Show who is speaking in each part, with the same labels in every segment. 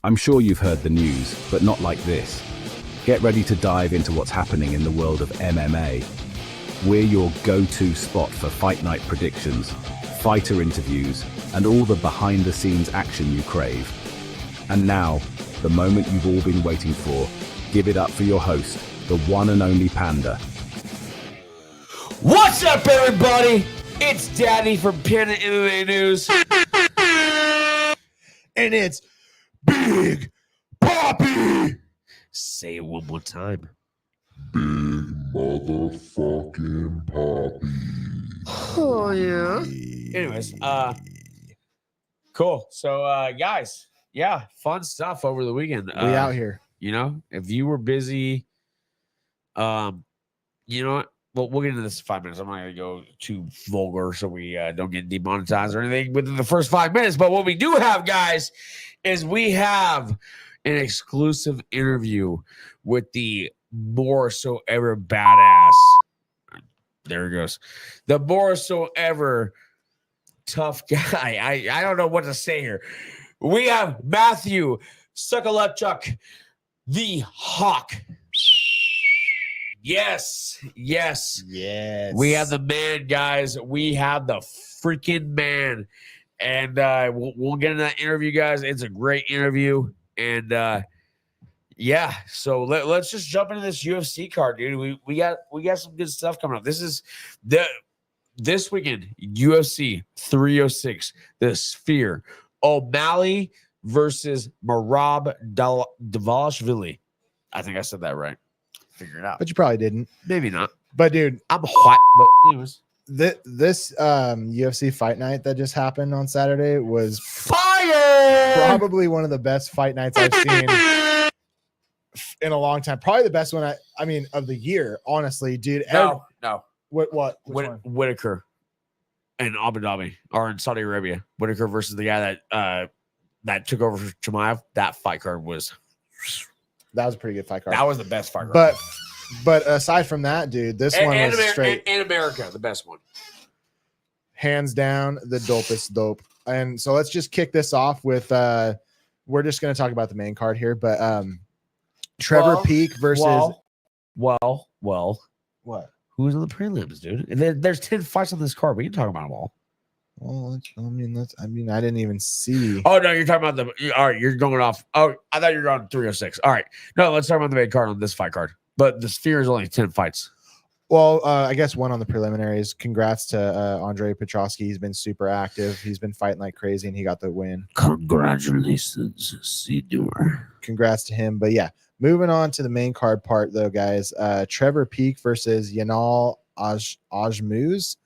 Speaker 1: I'm sure you've heard the news, but not like this. Get ready to dive into what's happening in the world of MMA. We're your go-to spot for fight night predictions, fighter interviews, and all the behind-the-scenes action you crave. And now, the moment you've all been waiting for. Give it up for your host, the one and only Panda.
Speaker 2: What's up, everybody? It's Daddy from PandaMMANews.
Speaker 3: And it's Big Poppy.
Speaker 2: Say it one more time.
Speaker 4: Big motherfucking Poppy.
Speaker 2: Oh, yeah. Anyways, cool. So, guys, yeah, fun stuff over the weekend.
Speaker 3: We out here.
Speaker 2: You know, if you were busy, you know what? Well, we'll get into this in 5 minutes. I'm not going to go too vulgar so we don't get demonetized or anything within the first 5 minutes. But what we do have, guys, is we have an exclusive interview with the more so ever badass. There it goes. The more so ever tough guy. I don't know what to say here. We have Matthew Socholotiuk, the Hawk. Yes. We have the man, guys. We have the freaking man. And we'll get into that interview, guys. It's a great interview. And yeah, so let's just jump into this UFC card, dude. We got some good stuff coming up. This is this weekend, UFC 306, the Sphere. O'Malley versus Merab Dvalishvili. I think I said that right. Figure it out.
Speaker 3: But you probably didn't.
Speaker 2: Maybe not.
Speaker 3: But dude,
Speaker 2: I'm hot. But anyways,
Speaker 3: this UFC fight night that just happened on Saturday was
Speaker 2: fire.
Speaker 3: Probably one of the best fight nights I've seen in a long time. Probably the best one I mean of the year, honestly, dude.
Speaker 2: No.
Speaker 3: What?
Speaker 2: Whitaker in Abu Dhabi or in Saudi Arabia. Whitaker versus the guy that took over for Chimaev. That fight card was.
Speaker 3: That was a pretty good fight card.
Speaker 2: That was the best fight card.
Speaker 3: But aside from that, dude, this one was straight.
Speaker 2: In America, the best one.
Speaker 3: Hands down, the dopest dope. And so let's just kick this off with we're just going to talk about the main card here, but Trevor Peek versus
Speaker 2: Well.
Speaker 3: What?
Speaker 2: Who's on the prelims, dude? And there's 10 fights on this card. We can talk about them all.
Speaker 3: Well, I didn't even see.
Speaker 2: Oh, no, you're talking about all right, you're going off. Oh, I thought you were going 306. All right. No, let's talk about the main card on this fight card. But the Sphere is only 10 fights.
Speaker 3: Well, I guess one on the preliminaries. Congrats to Andre Petrosky. He's been super active. He's been fighting like crazy, and he got the win.
Speaker 2: Congratulations, Sidor.
Speaker 3: Congrats to him. But yeah, moving on to the main card part, though, guys. Trevor Peek versus Yanal Ashmouz.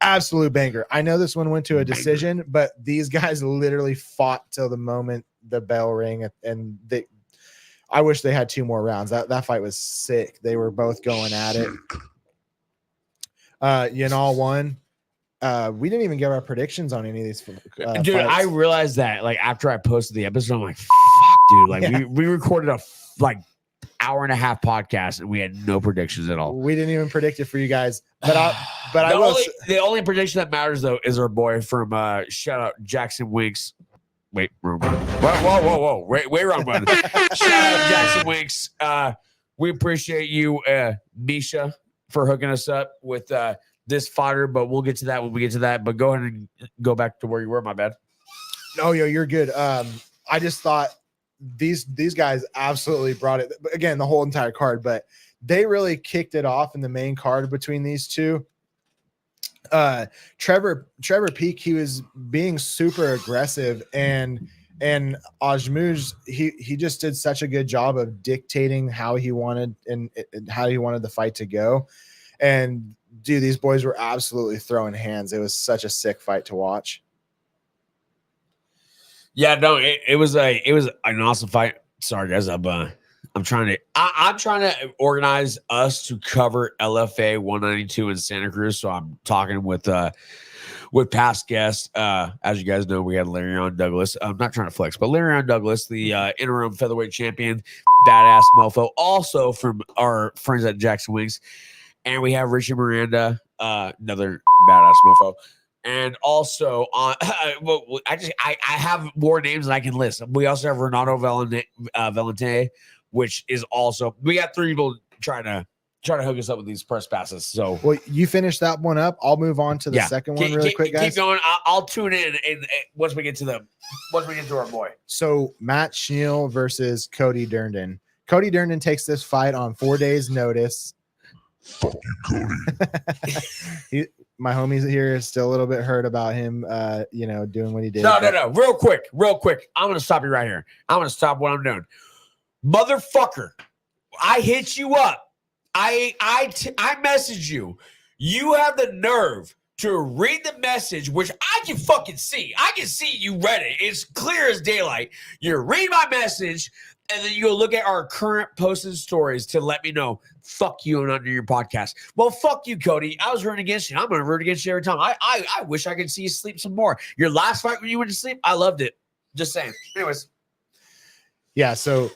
Speaker 3: Absolute banger. I know this one went to a decision, but these guys literally fought till the moment the bell rang, and I wish they had 2 more rounds. That fight was sick. They were both going at it. Yanal won. We didn't even give our predictions on any of these
Speaker 2: dude,
Speaker 3: fights.
Speaker 2: I realized that like after I posted the episode, I'm like, fuck, dude. Like we recorded a hour and a half podcast and we had no predictions at all.
Speaker 3: We didn't even predict it for you guys. But
Speaker 2: the only prediction that matters though is our boy from shout out Jackson Winks. Wait, wrong one. Whoa. Way wrong one. Shout out Jackson Winks. We appreciate you, Misha, for hooking us up with this fighter, but we'll get to that when we get to that. But go ahead and go back to where you were, my bad.
Speaker 3: No, you're good. I just thought these guys absolutely brought it. Again, the whole entire card, but they really kicked it off in the main card between these two. Trevor Peek, he was being super aggressive, and Ashmouz, he just did such a good job of dictating how he wanted and how he wanted the fight to go. And dude, these boys were absolutely throwing hands. It was such a sick fight to watch. Yeah, no,
Speaker 2: it was an awesome fight. Sorry, guys, I'm trying to organize us to cover LFA 192 in Santa Cruz. So I'm talking with past guests. As you guys know, we had Larion Douglas. I'm not trying to flex, but Larion Douglas, the interim featherweight champion, badass mofo, also from our friends at Jackson Wings. And we have Richie Miranda, another badass mofo. And also, I have more names than I can list. We also have Renato Valente, which is also, we got 3 people trying to hook us up with these press passes. So,
Speaker 3: well, you finish that one up. I'll move on to the second one really quick, guys.
Speaker 2: Keep going. I'll tune in and once we get to our boy.
Speaker 3: So Matt Schnell versus Cody Durden. Cody Durden takes this fight on 4 days' notice.
Speaker 4: Fuck you, Cody.
Speaker 3: My homies here is still a little bit hurt about him, doing what he did.
Speaker 2: No. Real quick. I'm gonna stop you right here. I'm gonna stop what I'm doing. Motherfucker, I hit you up. I messaged you. You have the nerve to read the message, which I can fucking see. I can see you read it. It's clear as daylight. You read my message, and then you go look at our current posted stories to let me know, fuck you and under your podcast. Well, fuck you, Cody. I was rooting against you. I'm going to root against you every time. I wish I could see you sleep some more. Your last fight when you went to sleep, I loved it. Just saying. Anyways.
Speaker 3: Yeah, so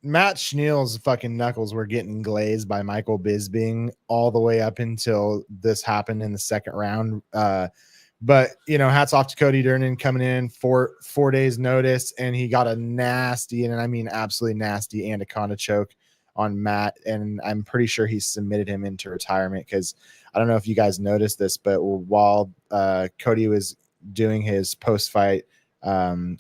Speaker 3: Matt Schnell's fucking knuckles were getting glazed by Michael Bisping all the way up until this happened in the second round. But, hats off to Cody Durden coming in for 4 days notice, and he got a nasty, and I mean absolutely nasty, Anaconda choke on Matt, and I'm pretty sure he submitted him into retirement because I don't know if you guys noticed this, but while Cody was doing his post-fight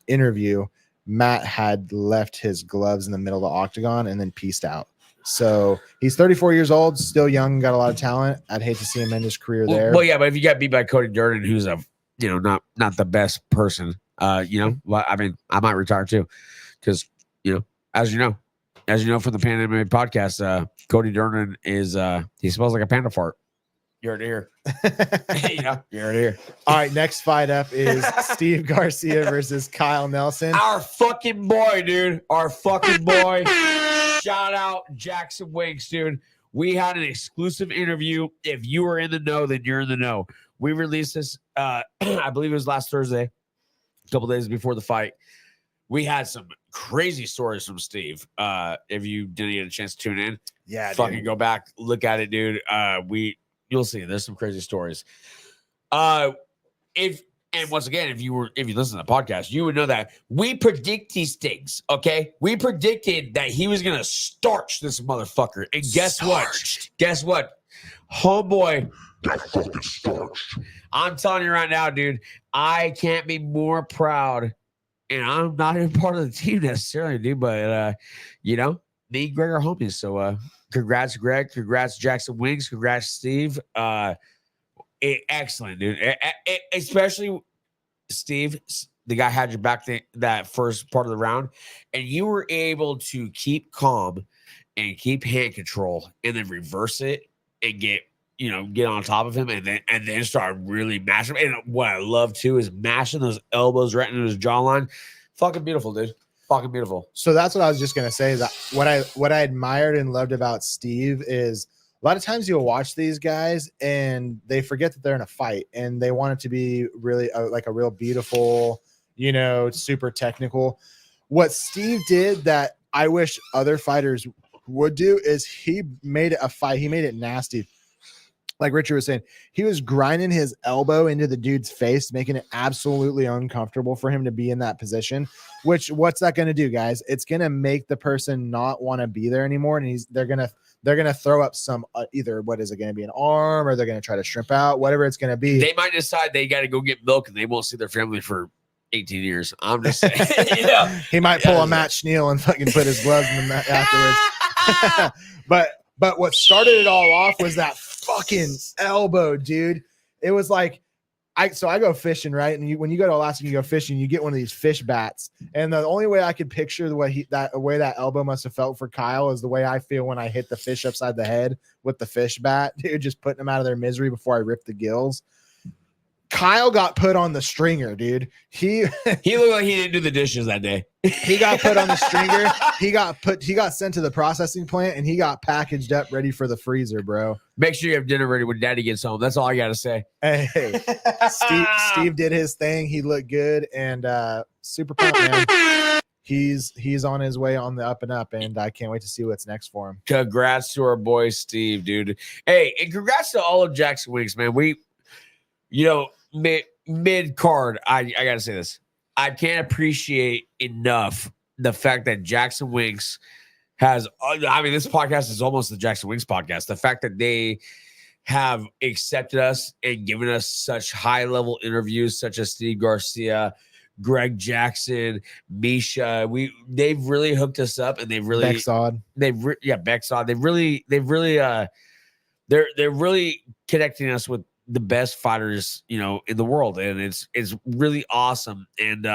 Speaker 3: interview, Matt had left his gloves in the middle of the octagon and then peaced out. So he's 34 years old, still young, got a lot of talent. I'd hate to see him end his career there.
Speaker 2: Well, yeah, but if you got beat by Cody Durden, who's not the best person, well, I mean, I might retire too, because as you know from the PandaMMA podcast, Cody Durden is he smells like a panda fart. You heard it here. You heard it here.
Speaker 3: All right, next fight up is Steve Garcia versus Kyle Nelson.
Speaker 2: Our fucking boy, dude. Our fucking boy. Shout out Jackson Wings, dude. We had an exclusive interview. If you were in the know, then you're in the know. We released this, I believe it was last Thursday, a couple days before the fight. We had some crazy stories from Steve. If you didn't get a chance to tune in, fucking go back, look at it, dude. You'll see. There's some crazy stories. And once again, if you listen to the podcast, you would know that we predict these things. Okay, we predicted that he was gonna starch this motherfucker, and guess what? Homeboy,
Speaker 4: That fucking starched.
Speaker 2: I'm telling you right now, dude. I can't be more proud, and I'm not even part of the team necessarily, dude. But me and Greg are homies. So congrats, Greg. Congrats, Jackson Wings. Congrats, Steve. Excellent, dude. Especially Steve, the guy had your back that first part of the round, and you were able to keep calm and keep hand control, and then reverse it and get on top of him, and then start really mashing him. And what I love too is mashing those elbows right into his jawline. Fucking beautiful, dude. Fucking beautiful.
Speaker 3: So that's what I was just gonna say. That what I admired and loved about Steve is a lot of times you'll watch these guys and they forget that they're in a fight and they want it to be really like a real beautiful, super technical. What Steve did that I wish other fighters would do is he made it a fight. He made it nasty. Like Richard was saying, he was grinding his elbow into the dude's face, making it absolutely uncomfortable for him to be in that position. What's that going to do, guys? It's going to make the person not want to be there anymore, and they're gonna throw up some either what is it going to be, an arm, or they're going to try to shrimp out, whatever it's going to be.
Speaker 2: They might decide they got to go get milk, and they won't see their family for 18 years. I'm just saying.
Speaker 3: He might pull a Matt Schnell and fucking put his gloves in the mat afterwards. But what started it all off was that fucking elbow, dude. It was like I go fishing, right? And when you go to Alaska, you go fishing, you get one of these fish bats. And the only way I could picture the way that elbow must have felt for Kyle is the way I feel when I hit the fish upside the head with the fish bat, dude, just putting them out of their misery before I rip the gills. Kyle got put on the stringer, dude. He
Speaker 2: looked like he didn't do the dishes that day.
Speaker 3: He got put on the stringer. He got sent to the processing plant, and he got packaged up ready for the freezer, bro.
Speaker 2: Make sure you have dinner ready when Daddy gets home. That's all I gotta say.
Speaker 3: Hey, Steve did his thing. He looked good and super pumped, man. He's on his way on the up and up, and I can't wait to see what's next for him.
Speaker 2: Congrats to our boy Steve, dude. Hey, and congrats to all of Jackson Wings, man. mid card, I gotta say this. I can't appreciate enough the fact that Jackson Winks has. I mean, this podcast is almost the Jackson Winks podcast. The fact that they have accepted us and given us such high level interviews, such as Steve Garcia, Greg Jackson, Misha. They've really hooked us up, and they've really
Speaker 3: Bexod.
Speaker 2: Bexod. They're really connecting us with the best fighters, in the world, and it's really awesome. And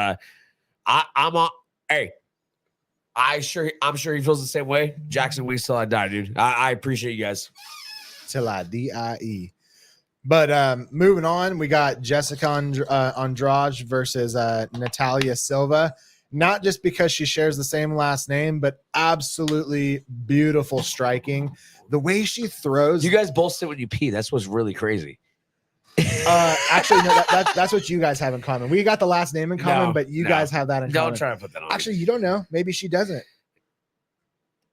Speaker 2: I'm sure he feels the same way. Jackson Winks till I die, dude. I appreciate you guys.
Speaker 3: Till I die. But moving on, we got Jessica Andrade versus Natalia Silva. Not just because she shares the same last name, but absolutely beautiful striking. The way she throws.
Speaker 2: You guys both sit when you pee. That's what's really crazy.
Speaker 3: Actually, no, that's what you guys have in common. We got the last name in common, but you guys have that in common.
Speaker 2: Don't try to put that on.
Speaker 3: Actually, you don't know. Maybe she doesn't.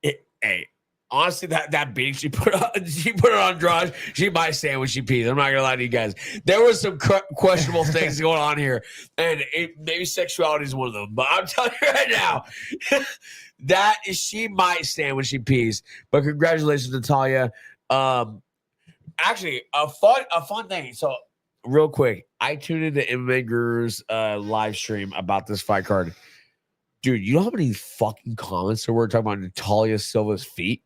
Speaker 2: Hey, honestly, that beating she put on Andrade, she might stand when she pees. I'm not gonna lie to you guys. There was some questionable things going on here, and maybe sexuality is one of them. But I'm telling you right now, she might stand when she pees. But congratulations, Natalia. Actually, a fun thing. So, real quick, I tuned into MMA Guru's live stream about this fight card. Dude, you know how many fucking comments there were talking about Natalia Silva's feet?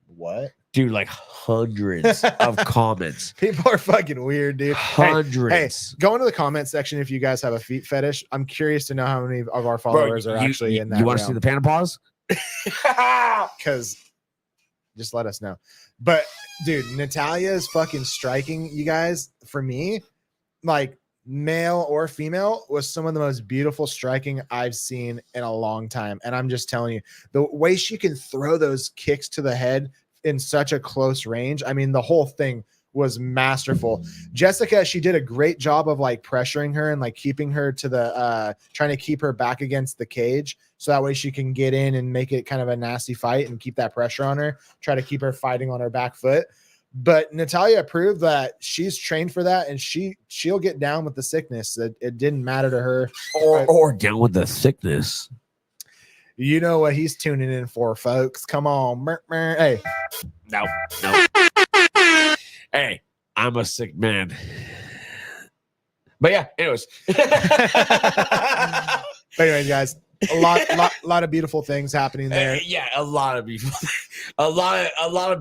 Speaker 3: What?
Speaker 2: Dude, like hundreds of comments.
Speaker 3: People are fucking weird, dude.
Speaker 2: Hundreds.
Speaker 3: Hey, go into the comment section if you guys have a feet fetish. I'm curious to know how many of our followers are actually in that.
Speaker 2: You want to see the panda paws?
Speaker 3: Because just let us know. But dude, Natalia's fucking striking, you guys, for me, like male or female, was some of the most beautiful striking I've seen in a long time. And I'm just telling you, the way she can throw those kicks to the head in such a close range. I mean, the whole thing was masterful. Jessica, she did a great job of like pressuring her and like keeping her to the trying to keep her back against the cage, so that way she can get in and make it kind of a nasty fight and keep that pressure on her, try to keep her fighting on her back foot. But Natalia proved that she's trained for that, and she'll get down with the sickness. It didn't matter to her.
Speaker 2: Or down with the sickness.
Speaker 3: You know what he's tuning in for, folks. Come on. Hey.
Speaker 2: No. Hey, I'm a sick man. But yeah, anyways.
Speaker 3: But anyways, guys, a lot of beautiful things happening there.
Speaker 2: Yeah, a lot of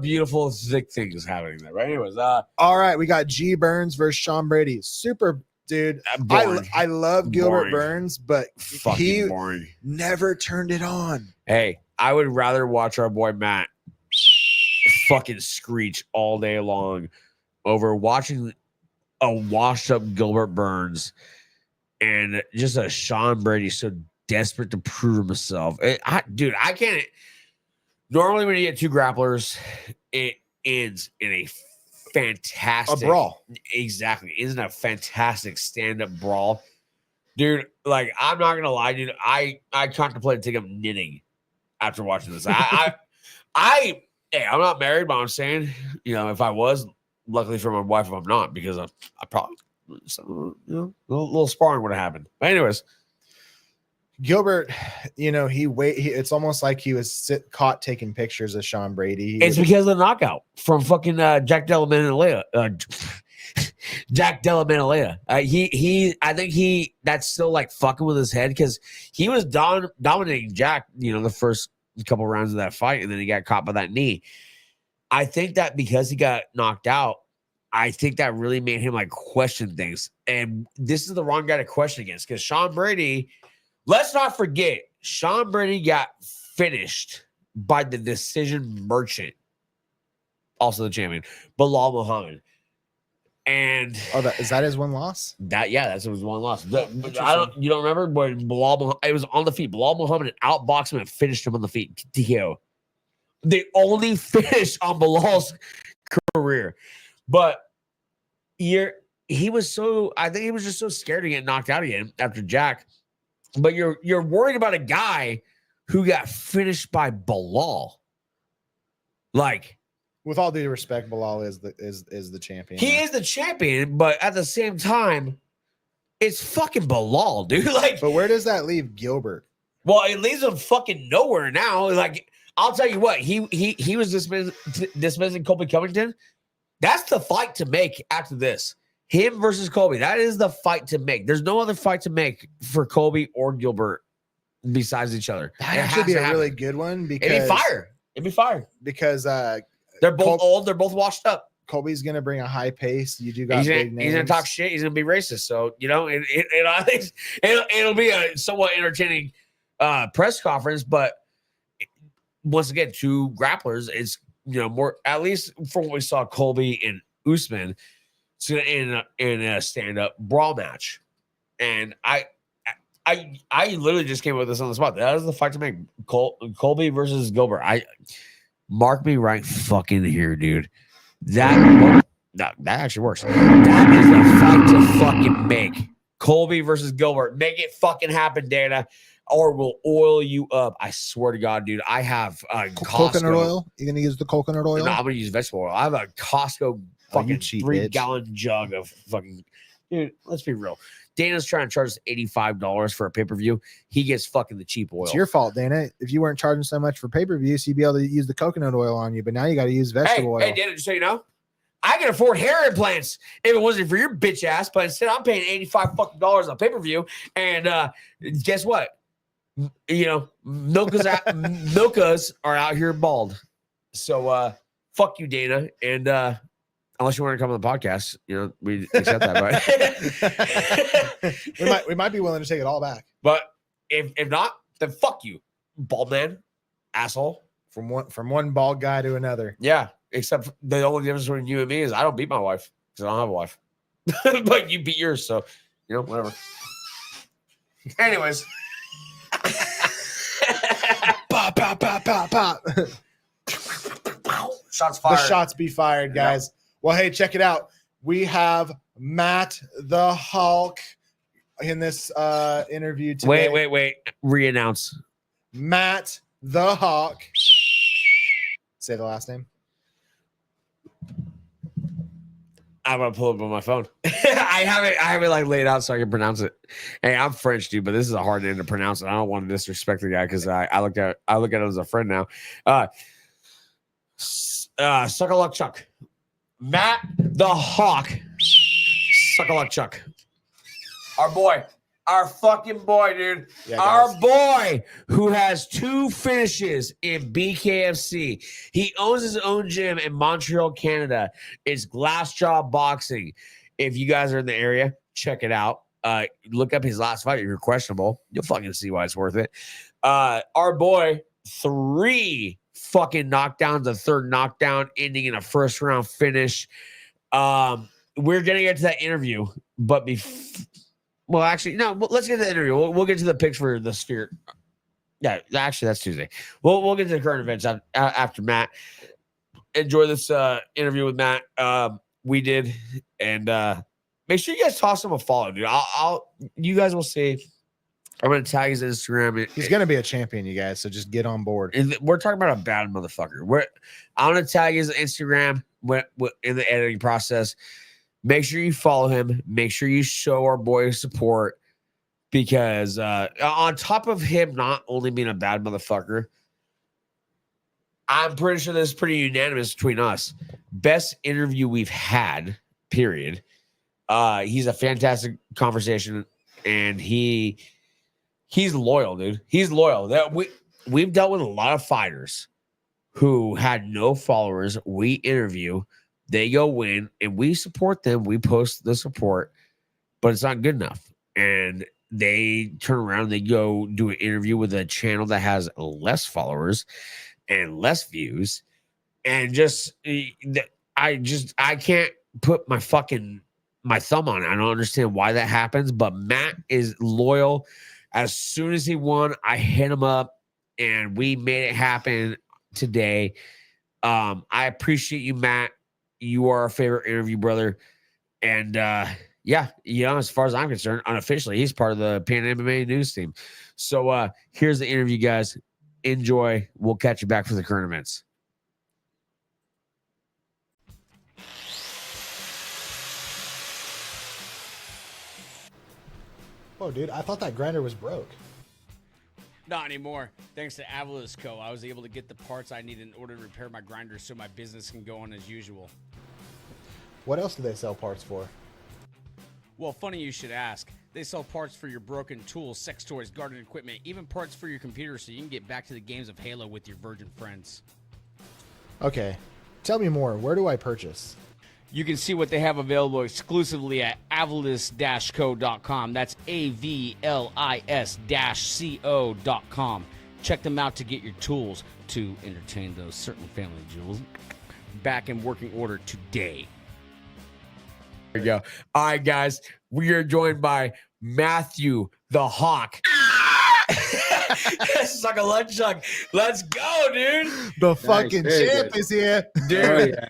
Speaker 2: beautiful sick things happening there. Right? Anyways,
Speaker 3: all right, we got G Burns versus Sean Brady. Super dude. I love Gilbert Burns, but he never turned it on.
Speaker 2: Hey, I would rather watch our boy Matt fucking screech all day long over watching a washed up Gilbert Burns and just a Sean Brady so desperate to prove himself. I can't. Normally, when you get two grapplers, it ends in a fantastic
Speaker 3: brawl.
Speaker 2: Exactly, isn't a fantastic stand-up brawl, dude. Like, I'm not gonna lie, dude. I contemplated taking up knitting after watching this. Hey, I'm not married, but I'm saying, if I was, luckily for my wife, I'm not, because I probably, a little sparring would have happened. But anyways,
Speaker 3: Gilbert, it's almost like he was caught taking pictures of Sean Brady.
Speaker 2: It's because of the knockout from fucking Jack Della Maddalena. Jack Della Maddalena. I think that's still like fucking with his head, because he was dominating Jack, the first couple rounds of that fight, and then he got caught by that knee. I think that because he got knocked out, I think that really made him like question things. And this is the wrong guy to question against, because Sean Brady, let's not forget, Sean Brady got finished by the decision merchant, also the champion, Bilal Muhammad. And
Speaker 3: is that his one loss?
Speaker 2: That's his one loss. You don't remember when it was on the feet. Bilal Muhammad outboxed him and finished him on the feet. TKO. They only finished on Bilal's career, but I think he was just so scared to get knocked out again after Jack. But you're worried about a guy who got finished by Bilal. Like,
Speaker 3: With all due respect, Bilal is the champion.
Speaker 2: He is the champion, but at the same time, it's fucking Bilal, dude. Like,
Speaker 3: But where does that leave Gilbert?
Speaker 2: well, it leaves him fucking nowhere now. Like, I'll tell you what, he was dismissing Colby Covington. That's the fight to make after this. Him versus Colby. That is the fight to make. There's no other fight to make for Colby or Gilbert besides each other.
Speaker 3: That'd actually be a really good one because
Speaker 2: It'd be fire.
Speaker 3: Because
Speaker 2: They're both old. They're both washed up.
Speaker 3: Colby's gonna bring a high pace. You do got
Speaker 2: He's
Speaker 3: big names.
Speaker 2: gonna talk shit. He's gonna be racist. So it'll be a somewhat entertaining press conference. But once again, two grapplers. It's more, at least from what we saw, Colby and Usman. It's gonna end up in a stand-up brawl match, and I literally just came up with this on the spot. That is the fight to make. Colby versus Gilbert. Mark me right fucking here, dude. That actually works. That is the fight to fucking make. Colby versus Gilbert. Make it fucking happen, Dana, or we'll oil you up. I swear to God, dude. I have
Speaker 3: coconut oil. You gonna use the coconut oil?
Speaker 2: No, I'm gonna use vegetable oil. I have a Costco fucking 3-gallon jug of fucking. Dude, let's be real. Dana's trying to charge us $85 for a pay-per-view. He gets fucking the cheap oil.
Speaker 3: It's your fault, Dana. If you weren't charging so much for pay-per-views, you'd be able to use the coconut oil on you, but now you got to use vegetable oil.
Speaker 2: Hey, Dana, just so you know, I can afford hair implants if it wasn't for your bitch ass, but instead I'm paying $85 fucking on pay-per-view, and guess what? Milkas are out here bald. So fuck you, Dana, and unless you want to come on the podcast, we accept that. But
Speaker 3: we might be willing to take it all back.
Speaker 2: But if not, then fuck you, bald man, asshole.
Speaker 3: From one bald guy to another.
Speaker 2: Yeah, except the only difference between you and me is I don't beat my wife because I don't have a wife. But you beat yours, so whatever. Anyways.
Speaker 3: Pop, pop, pop, pop, pop.
Speaker 2: Shots fired.
Speaker 3: The shots be fired, guys. Yep. Well, hey, check it out. We have Matt the Hulk in this interview today.
Speaker 2: Wait. Re-announce.
Speaker 3: Matt the Hulk. Say the last name.
Speaker 2: I'm gonna pull it up on my phone. I have it like laid out so I can pronounce it. Hey, I'm French, dude, but this is a hard name to pronounce, and I don't want to disrespect the guy because I look at him as a friend now. Socholotiuk. Matt the Hawk. Socholotiuk. Our boy. Our fucking boy, dude. Yeah, our boy who has 2 finishes in BKFC. He owns his own gym in Montreal, Canada. It's Glassjaw Boxing. If you guys are in the area, check it out. Look up his last fight. If you're questionable, you'll fucking see why it's worth it. Our boy, 3 fucking knockdowns, a 3rd knockdown, ending in a 1st round finish. We're gonna get to that interview, but well, actually, no. Let's get to the interview. We'll get to the picks for the Sphere. Yeah, actually, that's Tuesday. We'll get to the current events after Matt. Enjoy this interview with Matt. We did, and make sure you guys toss him a follow, dude. You guys will see. I'm gonna tag his Instagram.
Speaker 3: He's gonna be a champion, you guys. So just get on board.
Speaker 2: We're talking about a bad motherfucker. I'm gonna tag his Instagram in the editing process. Make sure you follow him. Make sure you show our boy support because on top of him not only being a bad motherfucker, I'm pretty sure this is pretty unanimous between us. Best interview we've had, period. He's a fantastic conversation, and he's loyal, dude. He's loyal. We've dealt with a lot of fighters who had no followers. We interview. They go win, and we support them. We post the support, but it's not good enough. And they turn around and they go do an interview with a channel that has less followers and less views. And I can't put my thumb on it. I don't understand why that happens, but Matt is loyal. As soon as he won, I hit him up, and we made it happen today. I appreciate you, Matt. You are our favorite interview, brother. And as far as I'm concerned, unofficially, he's part of the PandaMMANews team. So here's the interview, guys. Enjoy. We'll catch you back for the current events.
Speaker 3: Oh, dude, I thought that grinder was broke.
Speaker 5: Not anymore. Thanks to Avalos Co., I was able to get the parts I need in order to repair my grinder so my business can go on as usual.
Speaker 3: What else do they sell parts for?
Speaker 5: Well, funny you should ask. They sell parts for your broken tools, sex toys, garden equipment, even parts for your computer so you can get back to the games of Halo with your virgin friends.
Speaker 3: Okay, tell me more. Where do I purchase?
Speaker 5: You can see what they have available exclusively at avalis-co.com. That's AVLIS-CO.com. Check them out to get your tools to entertain those certain family jewels back in working order today.
Speaker 2: There you go. All right, guys. We are joined by Matthew the Hawk. Socholotiuk. Let's go, dude.
Speaker 3: The fucking
Speaker 6: very
Speaker 3: champ
Speaker 6: good.
Speaker 3: is here.
Speaker 2: Dude,
Speaker 6: Oh, yeah.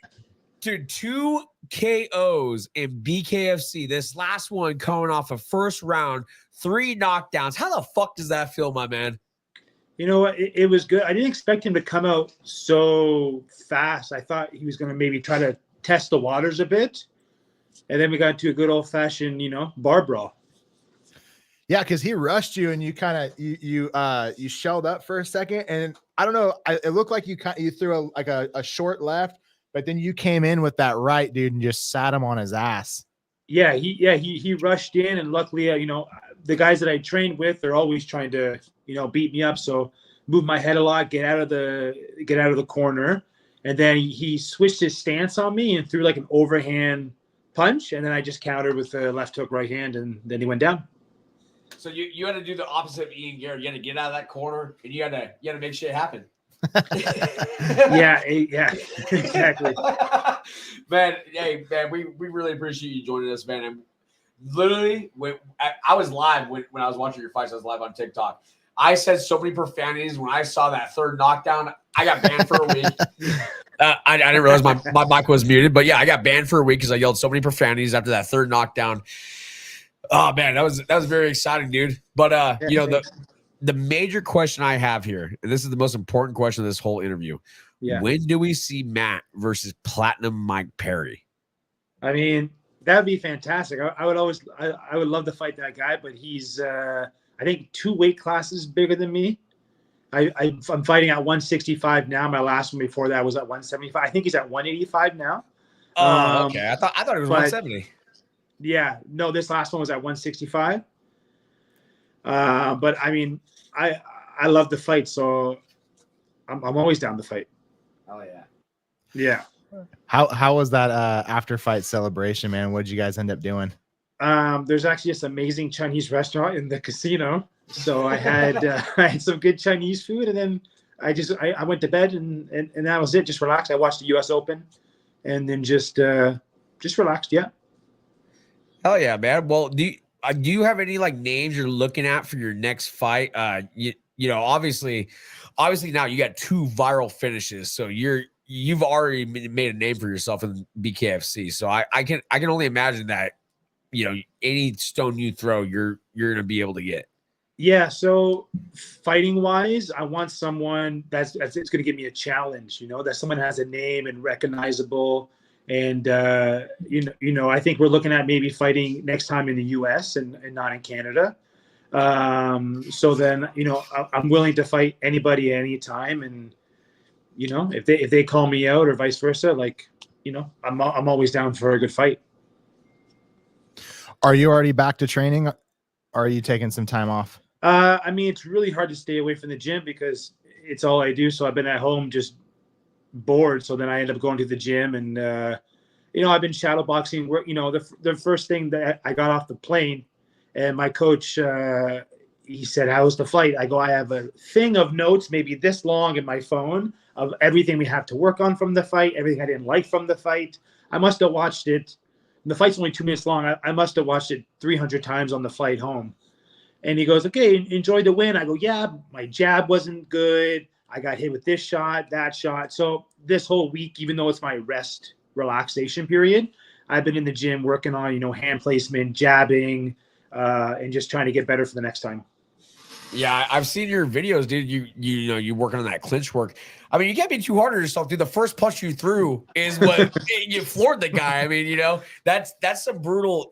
Speaker 2: dude, 2 KOs in BKFC. This last one coming off a first round, 3 knockdowns. How the fuck does that feel, my man?
Speaker 6: You know what? It was good. I didn't expect him to come out so fast. I thought he was going to maybe try to test the waters a bit. And then we got to a good old fashioned, bar brawl.
Speaker 3: Yeah, because he rushed you and you kind of you shelled up for a second, and I don't know. It looked like you threw a short left, but then you came in with that right, dude, and just sat him on his ass.
Speaker 6: Yeah, he rushed in, and luckily, the guys that I trained with, they're always trying to, beat me up. So move my head a lot, get out of the corner, and then he switched his stance on me and threw like an overhand punch, and then I just countered with the left hook right hand, and then he went down.
Speaker 2: So you had to do the opposite of Ian Garrett. You had to get out of that corner and you had to make shit happen.
Speaker 6: yeah, exactly.
Speaker 2: Man, hey, man, we really appreciate you joining us, man. And literally, when I was live when I was watching your fights, I was live on TikTok. I said so many profanities when I saw that third knockdown. I got banned for a week. I didn't realize my mic was muted, but yeah, I got banned for a week because I yelled so many profanities after that third knockdown. Oh man, that was very exciting, dude. But the major question I have here, and this is the most important question of this whole interview.
Speaker 6: Yeah.
Speaker 2: When do we see Matt versus Platinum Mike Perry?
Speaker 6: I mean, that'd be fantastic. I would love to fight that guy, but he's I think 2 weight classes bigger than me. I'm fighting at 165 now. My last one before that was at 175. I think he's at 185 now.
Speaker 2: Oh, okay. I thought it was 170.
Speaker 6: Yeah, no, this last one was at 165. But I mean, I love the fight, so I'm always down to fight.
Speaker 2: Oh yeah.
Speaker 6: Yeah.
Speaker 3: How was that after fight celebration, man? What did you guys end up doing?
Speaker 6: There's actually this amazing Chinese restaurant in the casino. So I had I had some good Chinese food, and then I went to bed and that was it. Just relaxed. I watched the US Open and then just relaxed. Yeah.
Speaker 2: Hell yeah, man. Well, do you have any like names you're looking at for your next fight? You know, obviously now you got 2 viral finishes, so you've already made a name for yourself in BKFC. So I can only imagine that, you know, any stone you throw, you're gonna be able to get.
Speaker 6: Yeah. So fighting wise, I want someone that's it's going to give me a challenge. You know, that someone has a name and recognizable. And you know, I think we're looking at maybe fighting next time in the US and not in Canada. So then, you know, I'm willing to fight anybody anytime, and you know, if they call me out or vice versa, like, you know, I'm always down for a good fight.
Speaker 3: Are you already back to training? Or are you taking some time off?
Speaker 6: I mean, it's really hard to stay away from the gym because it's all I do. So I've been at home just bored. So then I end up going to the gym, and you know, I've been shadow boxing. You know, the first thing that I got off the plane, and my coach, he said, "How was the flight?" I go, "I have a thing of notes, maybe this long in my phone, of everything we have to work on from the fight, everything I didn't like from the fight. I must have watched it. The fight's only 2 minutes long. I must have watched it 300 times on the flight home." And he goes, "Okay, enjoy the win." I go, "Yeah, my jab wasn't good. I got hit with this shot, that shot." So this whole week, even though it's my rest relaxation period, I've been in the gym working on, you know, hand placement, jabbing, and just trying to get better for the next time.
Speaker 2: Yeah, I've seen your videos, dude. You know, you working on that clinch work. I mean, you can't be too hard on yourself, dude. The first punch you threw is what you floored the guy. I mean, you know, that's some brutal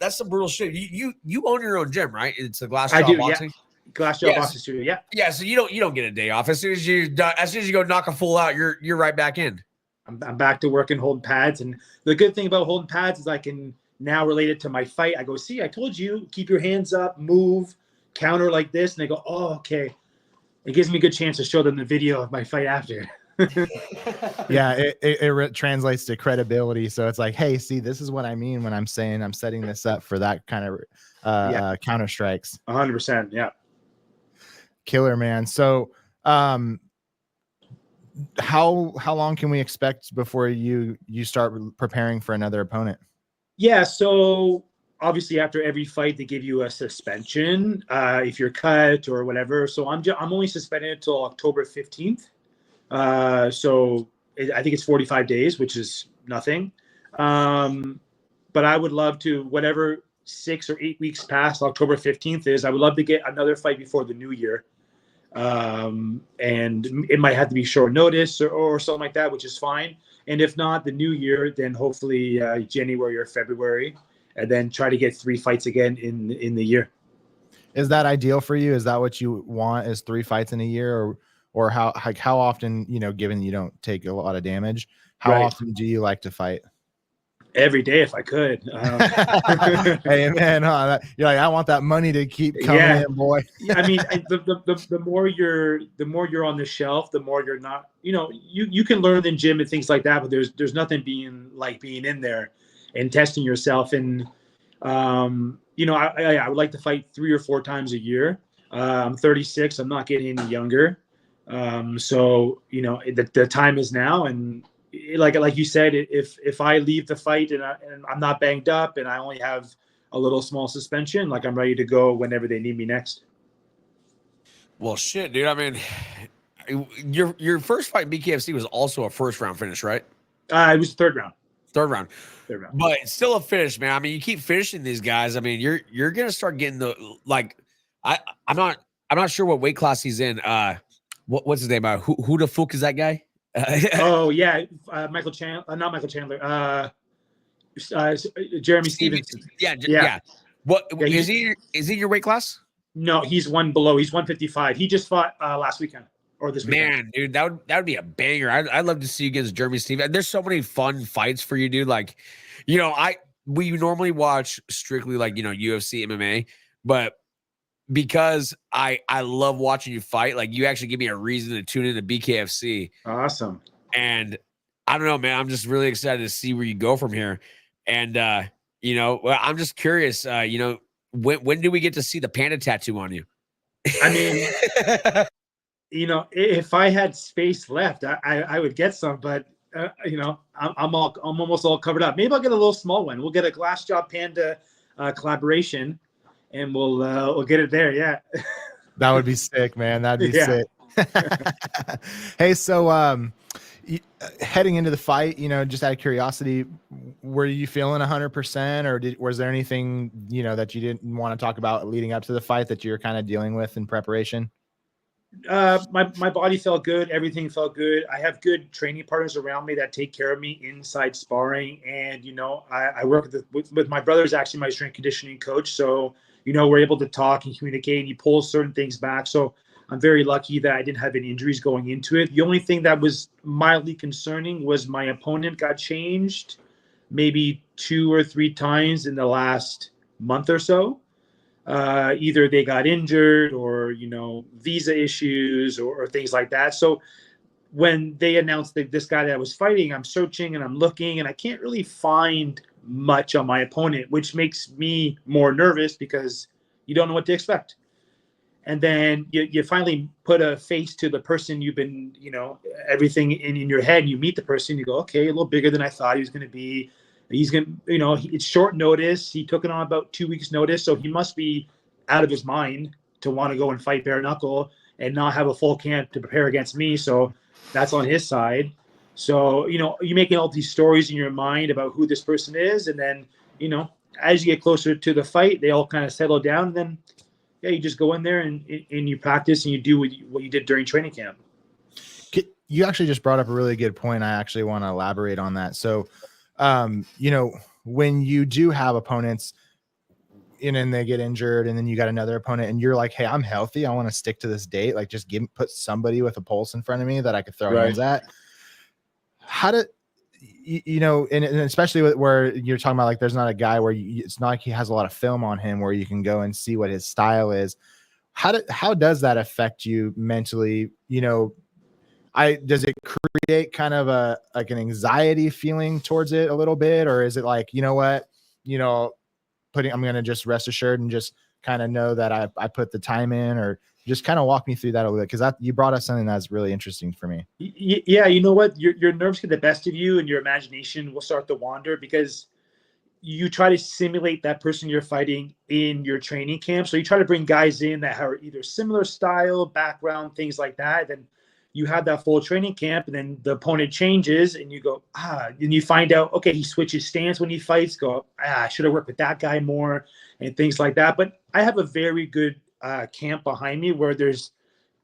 Speaker 2: shit. You own your own gym, right? It's a Glass
Speaker 6: I
Speaker 2: Jaw
Speaker 6: do,
Speaker 2: Boxing.
Speaker 6: yeah. Glass Jaw Boxing Studio, yeah.
Speaker 2: Yeah, so you don't get a day off. As soon as you go knock a fool out, you're right back in.
Speaker 6: I'm back to working holding pads, and the good thing about holding pads is I can now relate it to my fight. I go, see, I told you, keep your hands up, move, counter like this, and they go, oh, okay. It gives me a good chance to show them the video of my fight after.
Speaker 3: Yeah, it translates to credibility. So it's like, hey, see, this is what I mean when I'm saying I'm setting this up for that kind of counter strikes.
Speaker 6: 100%, yeah.
Speaker 3: Killer, man. So how long can we expect before you start preparing for another opponent?
Speaker 6: Yeah, so obviously after every fight they give you a suspension if you're cut or whatever. So I'm only suspended until October 15th. I think it's 45 days, which is nothing. But I would love to, whatever 6 or 8 weeks past October 15th is, I would love to get another fight before the new year. And it might have to be short notice or something like that, which is fine. And if not the new year, then hopefully January or February, and then try to get 3 fights again in the year.
Speaker 3: Is that ideal for you? Is that what you want, is 3 fights in a year? Or how often, you know, given you don't take a lot of damage, how often do you like to fight?
Speaker 6: Every day if I could.
Speaker 3: Hey man, you're like, I want that money to keep coming in, boy.
Speaker 6: I mean, the more you're on the shelf, the more you're not. You know, you can learn in gym and things like that, but there's nothing being in there and testing yourself. And you know, I would like to fight 3 or 4 times a year. I'm 36. I'm not getting any younger. So you know, the time is now. And like you said, if I leave the fight and I'm not banged up and I only have a little small suspension, like I'm ready to go whenever they need me next.
Speaker 2: Well, shit, dude. I mean, your first fight in BKFC was also a first round finish, right?
Speaker 6: It was third round.
Speaker 2: Third round. But it's still a finish, man. I mean, you keep finishing these guys. I mean, you're gonna start getting the I'm not sure what weight class he's in. What's his name? Who the fuck is that guy?
Speaker 6: Oh yeah, Michael Chandler, not Michael Chandler. Jeremy Stevenson.
Speaker 2: Yeah. What is he? Is he your weight class?
Speaker 6: No, he's one below. He's 155. He just fought last weekend or this weekend.
Speaker 2: Man, dude, that would be a banger. I'd love to see you against Jeremy Stevenson. There's so many fun fights for you, dude. Like, you know, we normally watch strictly like, you know, UFC, MMA, but because I love watching you fight, like you actually give me a reason to tune into BKFC.
Speaker 6: Awesome.
Speaker 2: And I don't know, man, I'm just really excited to see where you go from here. And you know, I'm just curious, you know, when do we get to see the panda tattoo on you?
Speaker 6: I mean, you know, if I had space left, I would get some, but you know, I'm almost all covered up. Maybe I'll get a little small one. We'll get a Glass Jaw Panda collaboration, and we'll get it there. Yeah,
Speaker 3: that would be sick, man. That'd be sick. Hey, so heading into the fight, you know, just out of curiosity, were you feeling 100%, or was there anything, you know, that you didn't want to talk about leading up to the fight that you're kind of dealing with in preparation?
Speaker 6: My body felt good. Everything felt good. I have good training partners around me that take care of me inside sparring. And, you know, I work with my brother's actually my strength conditioning coach. So, you know, we're able to talk and communicate, and he pulls certain things back. So I'm very lucky that I didn't have any injuries going into it. The only thing that was mildly concerning was my opponent got changed maybe 2 or 3 times in the last month or so. Either they got injured or, you know, visa issues or things like that. So when they announced that this guy that I was fighting, I'm searching and I'm looking and I can't really find much on my opponent, which makes me more nervous because you don't know what to expect. And then you finally put a face to the person you've been, you know, everything in your head. You meet the person, you go, okay, a little bigger than I thought he was going to be. He's going to, you know, it's short notice. He took it on about 2 weeks notice. So he must be out of his mind to want to go and fight bare knuckle and not have a full camp to prepare against me. So that's on his side. So, you know, you're making all these stories in your mind about who this person is. And then, you know, as you get closer to the fight, they all kind of settle down. And then yeah, you just go in there and you practice and you do what you did during training camp.
Speaker 3: You actually just brought up a really good point. I actually want to elaborate on that. So, when you do have opponents and they get injured and then you got another opponent and you're like, hey, I'm healthy, I want to stick to this date, like just put somebody with a pulse in front of me that I could throw hands at. How do and especially where you're talking about, like, there's not a guy where it's not like he has a lot of film on him where you can go and see what his style is. How does that affect you mentally? Does it create kind of an anxiety feeling towards it a little bit, or is it like, I'm going to just rest assured and just kind of know that I put the time in, or just kind of walk me through that a little bit? Because you brought up something that's really interesting for me.
Speaker 6: Yeah, you know what? Your nerves get the best of you, and your imagination will start to wander because you try to simulate that person you're fighting in your training camp. So you try to bring guys in that are either similar style, background, things like that. Then you have that full training camp, and then the opponent changes, and you go, and you find out, okay, he switches stance when he fights. Go, I should have worked with that guy more, and things like that. But I have a very good camp behind me where there's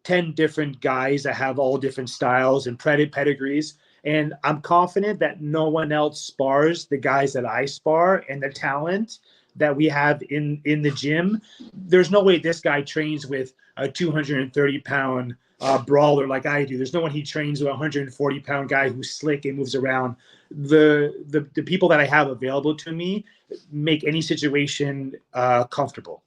Speaker 6: 10 different guys that have all different styles and pedigrees. And I'm confident that no one else spars the guys that I spar, and the talent that we have in the gym. There's no way this guy trains with a 230-pound brawler like I do. There's no one he trains with a 140-pound guy who's slick and moves around. The people that I have available to me make any situation comfortable.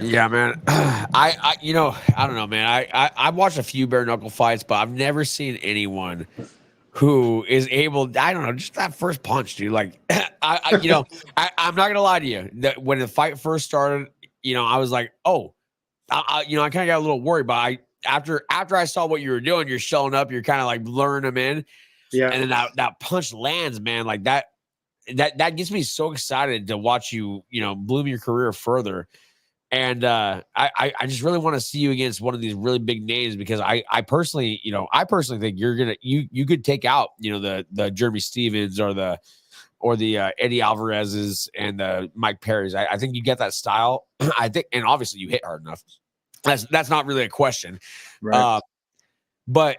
Speaker 2: Yeah, man. I don't know, man. I've watched a few bare knuckle fights, but I've never seen anyone who is able, I don't know, just that first punch, dude. Like, I'm not gonna lie to you. That when the fight first started, I was like, oh, I kind of got a little worried, but after I saw what you were doing, you're showing up, you're kind of like luring them in,
Speaker 6: yeah.
Speaker 2: And then that punch lands, man. Like that gets me so excited to watch you, bloom your career further. And I just really want to see you against one of these really big names, because I personally think you could take out, the Jeremy Stevens or the Eddie Alvarez's and the Mike Perry's. I think you get that style. I think, and obviously you hit hard enough. That's not really a question.
Speaker 6: Right.
Speaker 2: But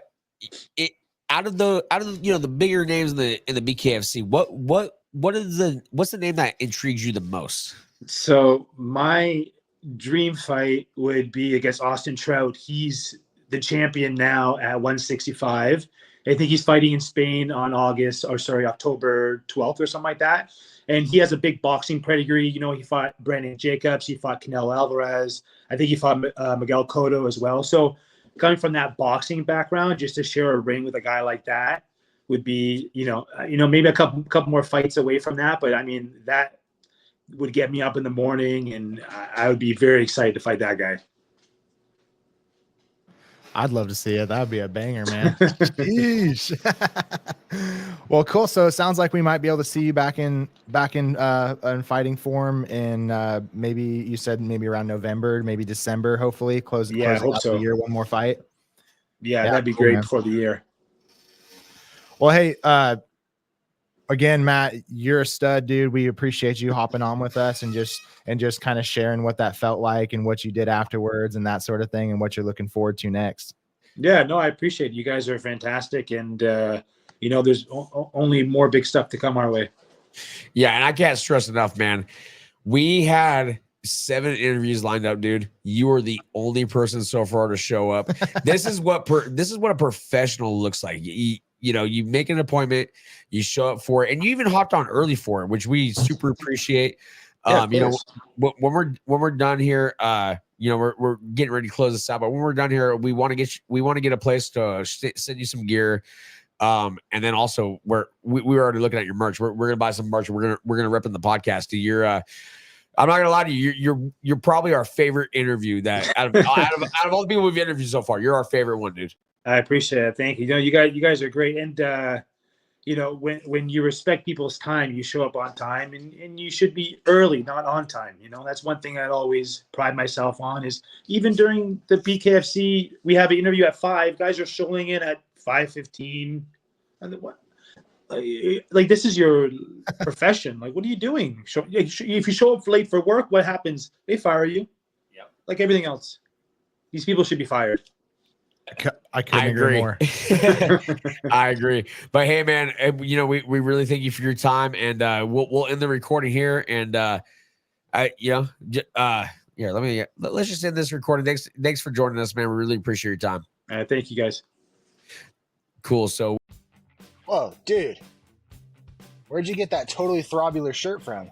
Speaker 2: out of the bigger names in the BKFC, what's the name that intrigues you the most?
Speaker 6: So my dream fight would be against Austin Trout. He's the champion now at 165. I think he's fighting in Spain on October 12th or something like that. And he has a big boxing pedigree. He fought Brandon Jacobs. He fought Canelo Alvarez. I think he fought Miguel Cotto as well. So coming from that boxing background, just to share a ring with a guy like that would be, maybe a couple more fights away from that. But I mean, that would get me up in the morning, and I would be very excited to fight that guy.
Speaker 3: I'd love to see it. That would be a banger, man. Sheesh. Well, cool. So it sounds like we might be able to see you back in fighting form in maybe, you said maybe around November, maybe December, hopefully close
Speaker 6: I hope
Speaker 3: out
Speaker 6: so.
Speaker 3: the year, one more fight.
Speaker 6: Yeah, that'd be cool, great, man. Before the year.
Speaker 3: Well, hey, again, Matt, you're a stud, dude. We appreciate you hopping on with us and just kind of sharing what that felt like and what you did afterwards and that sort of thing and what you're looking forward to next.
Speaker 6: Yeah, no, I appreciate it. You guys are fantastic. And, there's only more big stuff to come our way.
Speaker 2: Yeah. And I can't stress enough, man. We had 7 interviews lined up, dude. You were the only person so far to show up. This is what a professional looks like. You make an appointment, you show up for it, and you even hopped on early for it, which we super appreciate. When we're done here, we're getting ready to close this out, but when we're done here, we want to get a place to send you some gear. And then also we were already looking at your merch. We're gonna buy some merch. We're gonna rep in the podcast. You're I'm not gonna lie to you. You're probably our favorite interview that out of all the people we've interviewed so far, you're our favorite one, dude.
Speaker 6: I appreciate it. Thank you. You guys are great. And when you respect people's time, you show up on time, and you should be early, not on time. That's one thing I'd always pride myself on, is even during the BKFC, we have an interview at 5. Guys are showing in at 5:15. And like this is your profession. Like, what are you doing? If you show up late for work, what happens? They fire you.
Speaker 2: Yep.
Speaker 6: Like everything else. These people should be fired.
Speaker 3: I couldn't agree more.
Speaker 2: I agree. But hey, man, you know, we really thank you for your time, and we'll end the recording here. And let's just end this recording. Thanks for joining us, man. We really appreciate your time.
Speaker 6: Thank you, guys.
Speaker 2: Cool. So,
Speaker 7: whoa, dude, where'd you get that totally throbular shirt from?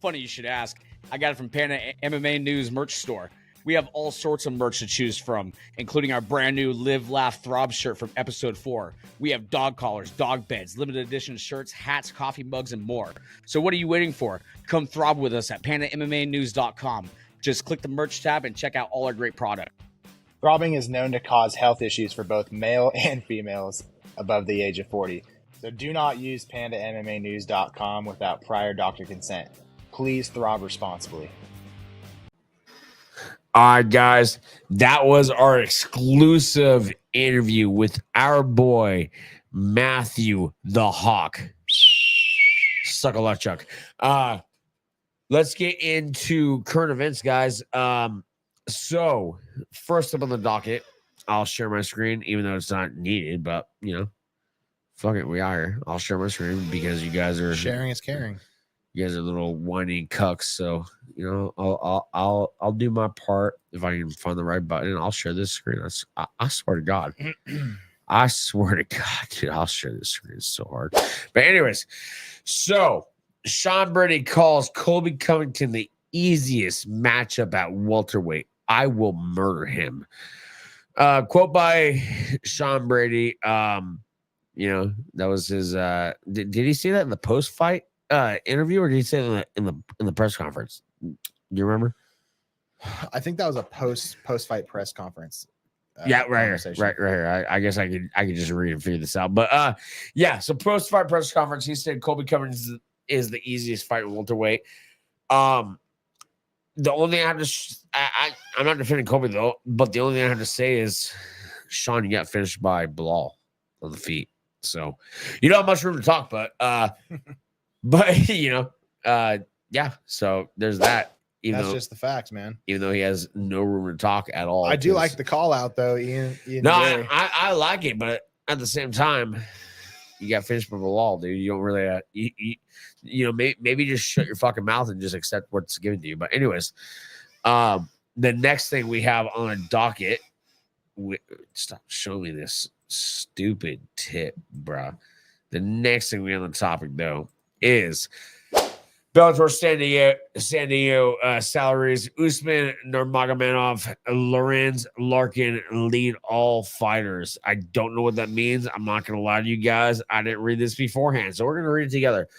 Speaker 5: Funny you should ask. I got it from Panda MMA News merch store. We have all sorts of merch to choose from, including our brand new Live, Laugh, Throb shirt from episode 4. We have dog collars, dog beds, limited edition shirts, hats, coffee mugs, and more. So what are you waiting for? Come throb with us at PandaMMANews.com. Just click the merch tab and check out all our great product.
Speaker 7: Throbbing is known to cause health issues for both male and females above the age of 40. So do not use PandaMMANews.com without prior doctor consent. Please throb responsibly.
Speaker 2: all right, guys, that was our exclusive interview with our boy Matthew the Hawk Socholotiuk. Let's get into current events, guys. So first up on the docket, I'll share my screen, even though it's not needed, but you know, fuck it, we are here. I'll share my screen because you guys are
Speaker 3: Sharing is caring.
Speaker 2: You guys are little whiny cucks, so you know I'll do my part if I can find the right button. I'll share this screen. I swear to God, I swear to God, dude, I'll share this screen. It's so hard. But anyways, so Sean Brady calls Colby Covington the easiest matchup at welterweight. I will murder him. Quote by Sean Brady. You know, that was his. Did he say that in the post fight interview, or did he say it in the press conference? Do you remember?
Speaker 3: I think that was a post fight press conference.
Speaker 2: Yeah, right here. I guess I could just read and figure this out. But yeah. So post fight press conference, he said Colby Covington is the easiest fight in welterweight. The only thing I have to, I'm not defending Colby though, but the only thing I have to say is, Sean, you got finished by Bilal on the feet, so you don't have much room to talk. But you know, yeah. So there's that.
Speaker 3: That's just the facts, man.
Speaker 2: Even though he has no room to talk at all.
Speaker 3: I do like the call out though, Ian.
Speaker 2: No, I like it, but at the same time, you got finished by Bilal, dude. You don't really, you know, maybe just shut your fucking mouth and just accept what's given to you. But anyways, the next thing we have on a docket, stop showing me this stupid tip, bro. The next thing we have on the topic though is Bellator San Diego salaries. Usman Nurmagomedov, Lorenz Larkin lead all fighters. I don't know what that means. I'm not going to lie to you guys. I didn't read this beforehand, so we're going to read it together.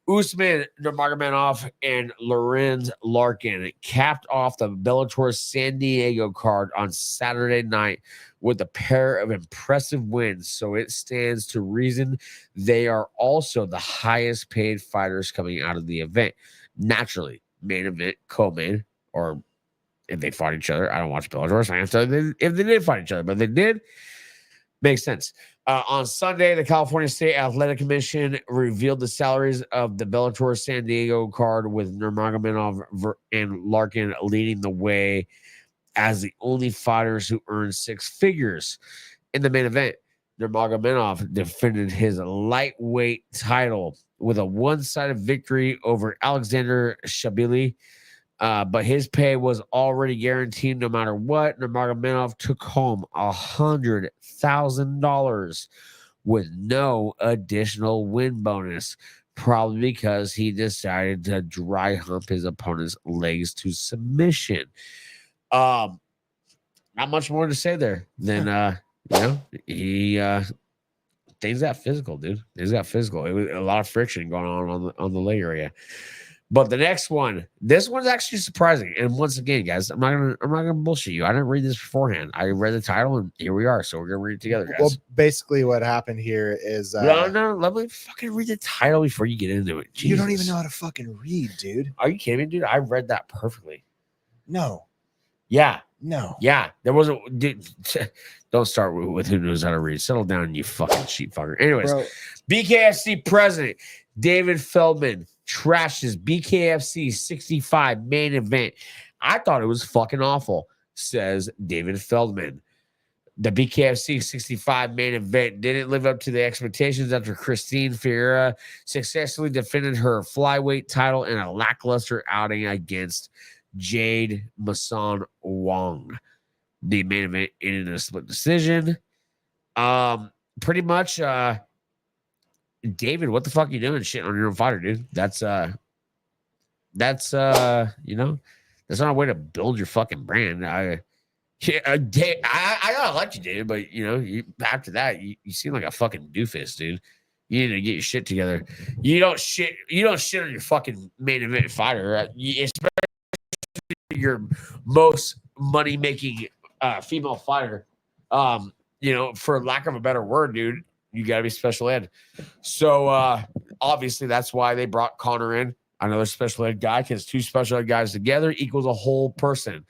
Speaker 2: Usman Nurmagomedov and Lorenz Larkin capped off the Bellator San Diego card on Saturday night with a pair of impressive wins, so it stands to reason they are also the highest paid fighters coming out of the event. Naturally, main event, co-main, or if they fought each other. I don't watch Bellator, so I have to if they did fight each other, but they did. Makes sense. On Sunday, the California State Athletic Commission revealed the salaries of the Bellator San Diego card, with Nurmagomedov and Larkin leading the way as the only fighters who earned six figures. In the main event, Nurmagomedov defended his lightweight title with a one-sided victory over Alexander Shabili. But his pay was already guaranteed no matter what. Nurmagomedov took home $100,000 with no additional win bonus, probably because he decided to dry hump his opponent's legs to submission. Not much more to say there than you know, he things got physical, dude. Things got physical. It was a lot of friction going on the leg area. But the next one, this one's actually surprising. And once again, guys, I'm not gonna bullshit you. I didn't read this beforehand. I read the title, and here we are. So we're gonna read it together, guys.
Speaker 3: Well, basically, what happened here is
Speaker 2: no, let me fucking read the title before you get into it. Jesus.
Speaker 3: You don't even know how to fucking read, dude.
Speaker 2: Are you kidding me, dude? I read that perfectly.
Speaker 3: No.
Speaker 2: Yeah,
Speaker 3: No.
Speaker 2: Yeah, there wasn't. Dude, don't start with who knows how to read. Settle down, you fucking sheep fucker. Anyways,
Speaker 3: Bro,
Speaker 2: BKFC president David Feldman trashes BKFC 65 main event. I thought it was fucking awful, says David Feldman. The BKFC 65 main event didn't live up to the expectations after Christine Ferreira successfully defended her flyweight title in a lackluster outing against Jade Mason Wong. The main event ended in a split decision. Pretty much, David, what the fuck are you doing shitting on your own fighter, dude? That's that's not a way to build your fucking brand. I gotta let you, dude, but after that, you seem like a fucking doofus, dude. You need to get your shit together. You don't shit on your fucking main event fighter, especially your most money making female fighter. For lack of a better word, dude, you gotta be special ed. So obviously that's why they brought Connor in, another special ed guy, because two special ed guys together equals a whole person.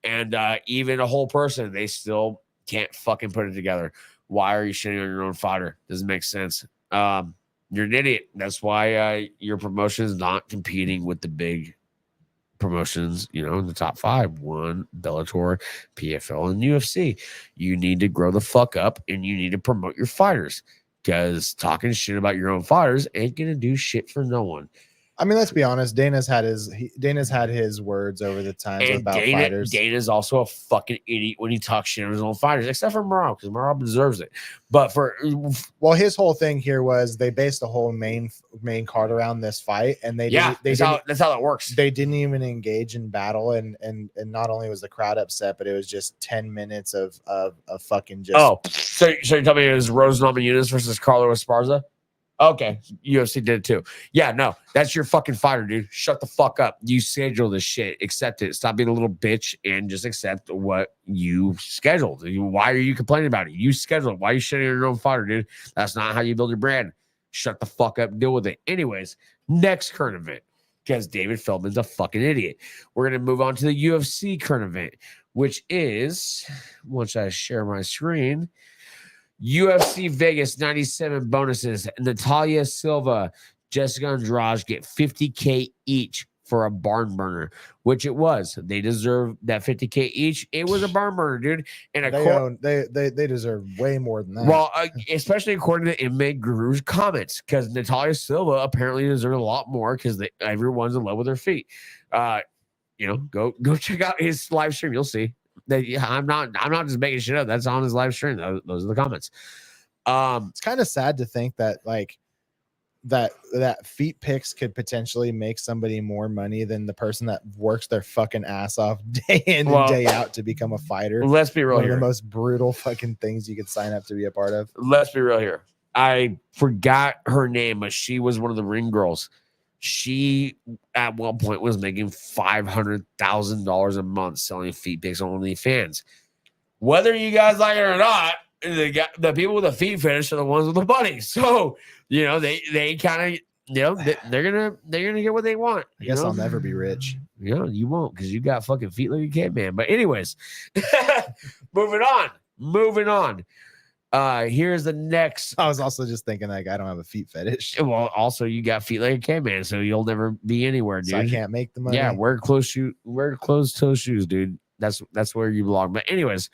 Speaker 2: And even a whole person, they still can't fucking put it together. Why are you shitting on your own fighter? Doesn't make sense. You're an idiot. That's why your promotion is not competing with the big promotions, in the top 5, one Bellator, PFL, and UFC. You need to grow the fuck up and you need to promote your fighters, because talking shit about your own fighters ain't gonna do shit for no one.
Speaker 3: I mean, let's be honest. Dana's had his words over the times about fighters.
Speaker 2: Dana's also a fucking idiot when he talks shit on his own fighters, except for Morale, because Morale deserves it. But
Speaker 3: his whole thing here was they based the whole main card around this fight, and that's how
Speaker 2: that works.
Speaker 3: They didn't even engage in battle, and not only was the crowd upset, but it was just 10 minutes of fucking just.
Speaker 2: Oh, so you're telling me it was Rose Namajunas versus Carlo Esparza? Okay, UFC did it too. Yeah, no, that's your fucking fighter, dude. Shut the fuck up. You schedule this shit. Accept it. Stop being a little bitch and just accept what you scheduled. Why are you complaining about it? You scheduled it. Why are you shitting on your own fighter, dude? That's not how you build your brand. Shut the fuck up. Deal with it. Anyways, next current event, because David Feldman's a fucking idiot. We're going to move on to the UFC current event, which is, once I share my screen, UFC Vegas 97 bonuses. Natalia Silva, Jessica Andrade get $50K each for a barn burner, which it was. They deserve that $50K each. It was a barn burner, dude. And
Speaker 3: they deserve way more than that.
Speaker 2: Well, especially according to MMA Guru's comments, because Natalia Silva apparently deserves a lot more because everyone's in love with her feet. Go check out his live stream. You'll see. I'm not just making shit up. That's on his live stream. Those are the comments.
Speaker 3: It's kind of sad to think that that feet pics could potentially make somebody more money than the person that works their fucking ass off day in and day out to become a fighter.
Speaker 2: Let's be real
Speaker 3: One
Speaker 2: here.
Speaker 3: of the most brutal fucking things you could sign up to be a part of.
Speaker 2: Let's be real here. I forgot her name, but she was one of the ring girls. She at one point was making $500,000 a month selling feet pics on OnlyFans. Whether you guys like it or not, the people with the feet fetish are the ones with the money. So they kind of they're gonna get what they want.
Speaker 3: I guess I'll never be rich.
Speaker 2: You won't, because you got fucking feet like a caveman. But anyways, moving on. Here's the next.
Speaker 3: I was also just thinking I don't have a feet fetish.
Speaker 2: Well, also you got feet like a caveman, so you'll never be anywhere, dude.
Speaker 3: So I can't make the money.
Speaker 2: Yeah, wear closed-toe shoes, dude. That's where you belong. But anyways,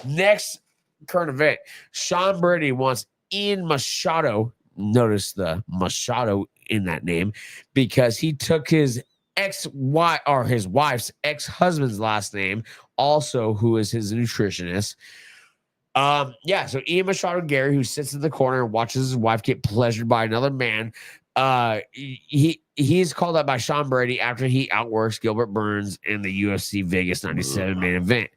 Speaker 2: next current event. Sean Brady wants Ian Machado. Notice the Machado in that name, because he took his ex-wife or his wife's ex-husband's last name, also who is his nutritionist. So Ian Machado Gary, who sits in the corner and watches his wife get pleasured by another man, he's called out by Sean Brady after he outworks Gilbert Burns in the UFC Vegas 97 main event.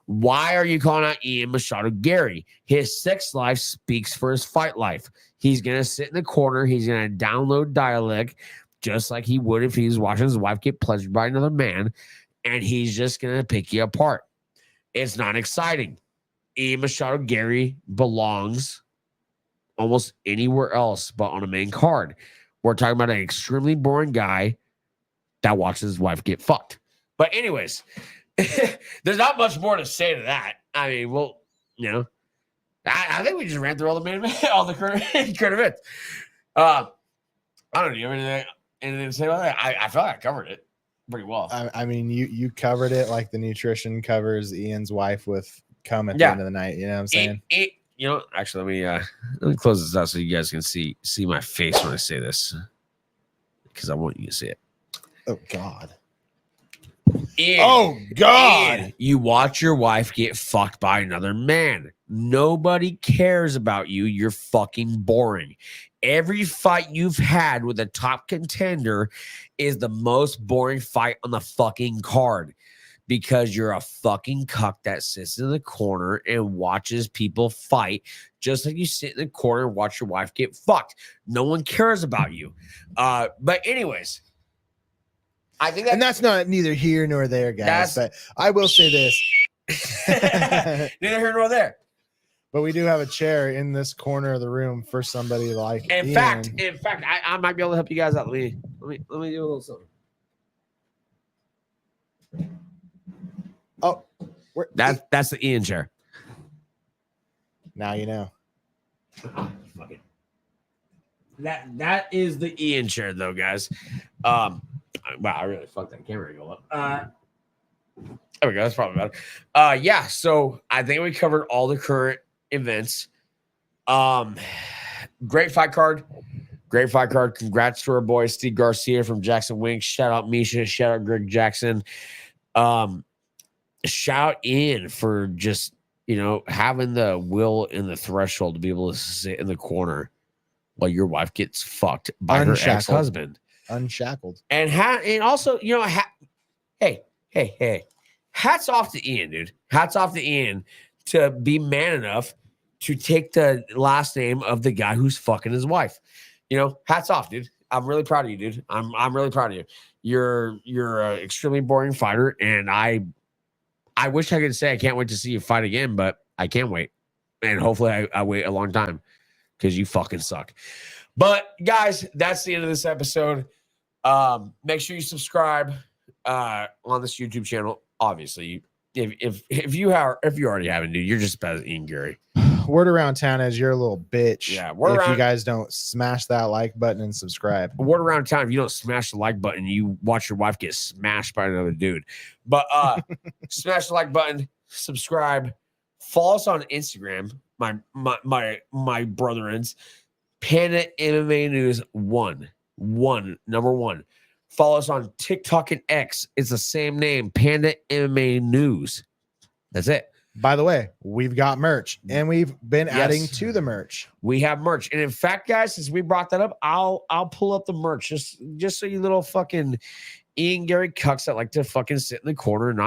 Speaker 2: Why are you calling out Ian Machado Gary? His sex life speaks for his fight life. He's going to sit in the corner. He's going to download dialect just like he would if he was watching his wife get pleasured by another man, and he's just going to pick you apart. It's not exciting. Ian Machado Gary belongs almost anywhere else but on a main card. We're talking about an extremely boring guy that watches his wife get fucked. But anyways, there's not much more to say to that. I mean, well, you know, I think we just ran through all the all the current events. I don't know. Do you have anything to say about that? I feel like I covered it pretty well.
Speaker 3: I mean, you covered it like the nutrition covers Ian's wife with cum at the end of the night. You know what I'm saying?
Speaker 2: You know, actually, let me close this out so you guys can see my face when I say this, because I want you to see it.
Speaker 3: Oh God.
Speaker 2: Ian,
Speaker 3: Oh God.
Speaker 2: Ian, you watch your wife get fucked by another man. Nobody cares about you. You're fucking boring. Every fight you've had with a top contender is the most boring fight on the fucking card, because you're a fucking cuck that sits in the corner and watches people fight, just like you sit in the corner and watch your wife get fucked. No one cares about you. But anyways, I think
Speaker 3: that's not neither here nor there, guys. But I will say this.
Speaker 2: Neither here nor there.
Speaker 3: But we do have a chair in this corner of the room for somebody like
Speaker 2: In
Speaker 3: Ian.
Speaker 2: fact, I might be able to help you guys out. Let me do a little something.
Speaker 3: Oh,
Speaker 2: that's the Ian chair.
Speaker 3: Now you know.
Speaker 2: Fuck it. That is the Ian chair, though, guys. Wow, I really fucked that camera angle up. There we go. That's probably better. Yeah. So I think we covered all the current events. Great fight card. Congrats to our boy Steve Garcia from Jackson Wink. Shout out Misha. Shout out Greg Jackson. Shout in for just, having the will and the threshold to be able to sit in the corner while your wife gets fucked by her ex-husband.
Speaker 3: Unshackled.
Speaker 2: And also, hey, hats off to Ian, dude. Hats off to Ian to be man enough to take the last name of the guy who's fucking his wife. Hats off, dude. I'm really proud of you, dude. I'm really proud of you. You're an extremely boring fighter, and I wish I could say I can't wait to see you fight again, but I can't wait. And hopefully I wait a long time, because you fucking suck. But guys, that's the end of this episode. Make sure you subscribe on this YouTube channel. Obviously, if you already haven't, dude, you're just better than Ian Gary.
Speaker 3: Word around town is you're a little bitch.
Speaker 2: Yeah,
Speaker 3: you guys don't smash that like button and subscribe.
Speaker 2: Word around town, if you don't smash the like button, you watch your wife get smashed by another dude. But smash the like button, subscribe, follow us on Instagram. My brother's Panda MMA News 1, number 1. Follow us on TikTok and X. It's the same name, Panda MMA News. That's it.
Speaker 3: By the way, we've got merch, and we've been adding to the merch.
Speaker 2: We have merch, and in fact, guys, since we brought that up, I'll pull up the merch just so you little fucking Ian Gary cucks that like to fucking sit in the corner and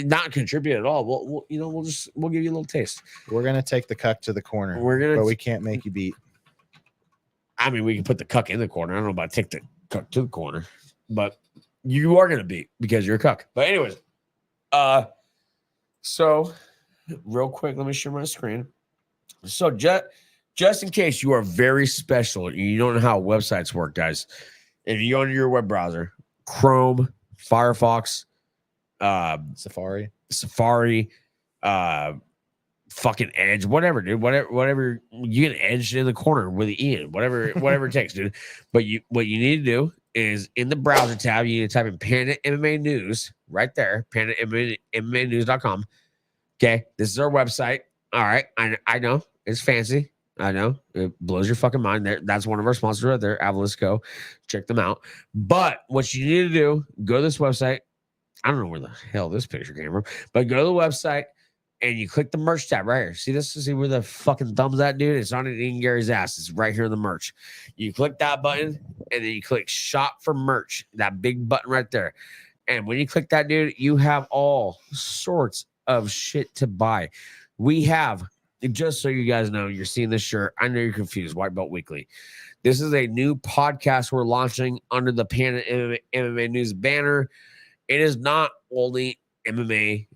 Speaker 2: not contribute at all. We'll give you a little taste.
Speaker 3: We're gonna take the cuck to the corner. But we can't make you beat.
Speaker 2: I mean, we can put the cuck in the corner. I don't know about take the cuck to the corner, but you are gonna beat because you're a cuck. But anyways, so real quick, let me share my screen. So just in case you are very special and you don't know how websites work, guys, if you go into your web browser, Chrome, Firefox,
Speaker 3: Safari,
Speaker 2: fucking Edge, whatever, dude, whatever, you get Edge in the corner with the Ian, whatever it takes, dude. But what you need to do is in the browser tab, you need to type in Panda MMA News right there, PandaMMAnews.com. Okay, this is our website. All right, I know it's fancy. I know it blows your fucking mind. That's one of our sponsors right there, Avalisco. Check them out. But what you need to do, go to this website. I don't know where the hell this picture came from, but go to the website and you click the merch tab right here. See this? See where the fucking thumb's at, dude? It's on Ian Gary's ass. It's right here in the merch. You click that button and then you click shop for merch, that big button right there. And when you click that, dude, you have all sorts of shit to buy. We have, just so you guys know, you're seeing this shirt. I know you're confused. White Belt Weekly. This is a new podcast we're launching under the Panda MMA News banner. It is not only MMA,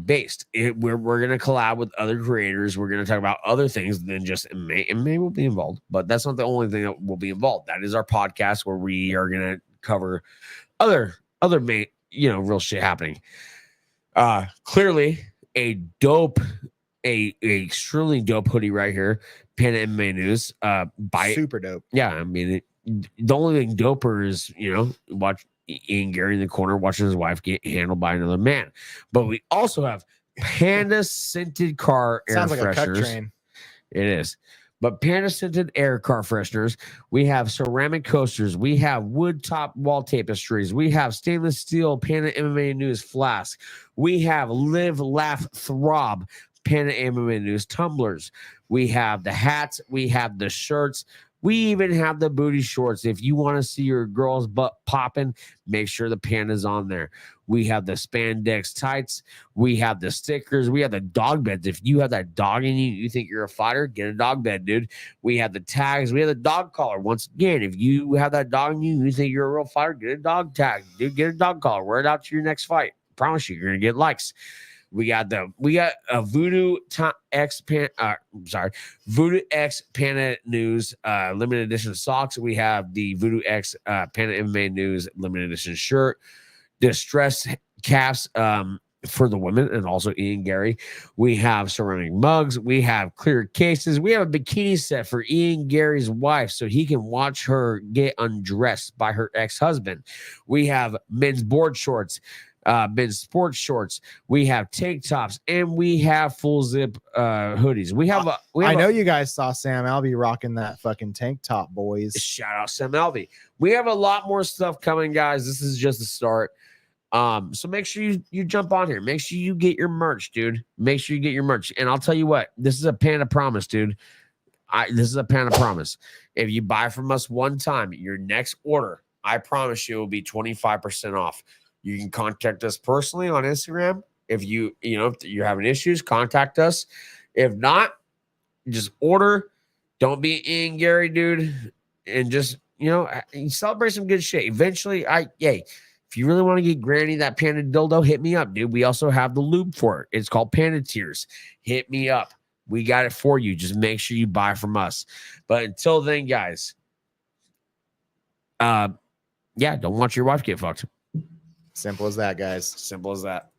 Speaker 2: based. We're going to collab with other creators. We're going to talk about other things than just MMA. MMA will be involved, but that's not the only thing that will be involved. That is our podcast where we are going to cover other real shit happening. Clearly a extremely dope hoodie right here. Panda MMA News. Buy it.
Speaker 3: Super dope.
Speaker 2: Yeah, I mean, the only thing doper is, watch Ian Gary in the corner watching his wife get handled by another man. But we also have Panda scented car air
Speaker 3: Sounds like
Speaker 2: fresheners.
Speaker 3: a cuck train.
Speaker 2: It is. But Panda scented air car fresheners. We have ceramic coasters. We have wood top wall tapestries. We have stainless steel Panda MMA News flask. We have live, laugh, throb Panda MMA News tumblers. We have the hats. We have the shirts. We even have the booty shorts. If you want to see your girl's butt popping, make sure the Panda's on there. We have the spandex tights. We have the stickers. We have the dog beds. If you have that dog in you, you think you're a fighter, get a dog bed, dude. We have the tags. We have the dog collar. Once again, if you have that dog in you, you think you're a real fighter, get a dog tag, dude. Get a dog collar. Wear it out to your next fight. Promise you, you're gonna get likes. We got a Voodoo X Panda News limited edition socks. We have the Voodoo X Panda MMA News limited edition shirt, distress caps for the women and also Ian Gary. We have ceramic mugs. We have clear cases. We have a bikini set for Ian Gary's wife so he can watch her get undressed by her ex-husband. We have men's board shorts. Men's sports shorts. We have tank tops, and we have full zip hoodies. I
Speaker 3: know you guys saw Sam Alvey rocking that fucking tank top, boys.
Speaker 2: Shout out Sam Alvey. We have a lot more stuff coming, guys. This is just the start. So make sure you jump on here. Make sure you get your merch, dude. Make sure you get your merch. And I'll tell you what, this is a Panda promise, dude. This is a Panda promise. If you buy from us one time, your next order, I promise you, will be 25% off. You can contact us personally on Instagram. If if you're having issues, contact us. If not, just order. Don't be Ian Gary, dude. And just, celebrate some good shit. Eventually, if you really want to get Granny that Panda dildo, hit me up, dude. We also have the lube for it. It's called Panda Tears. Hit me up. We got it for you. Just make sure you buy from us. But until then, guys, don't watch your wife get fucked.
Speaker 3: Simple as that, guys.
Speaker 2: Simple as that.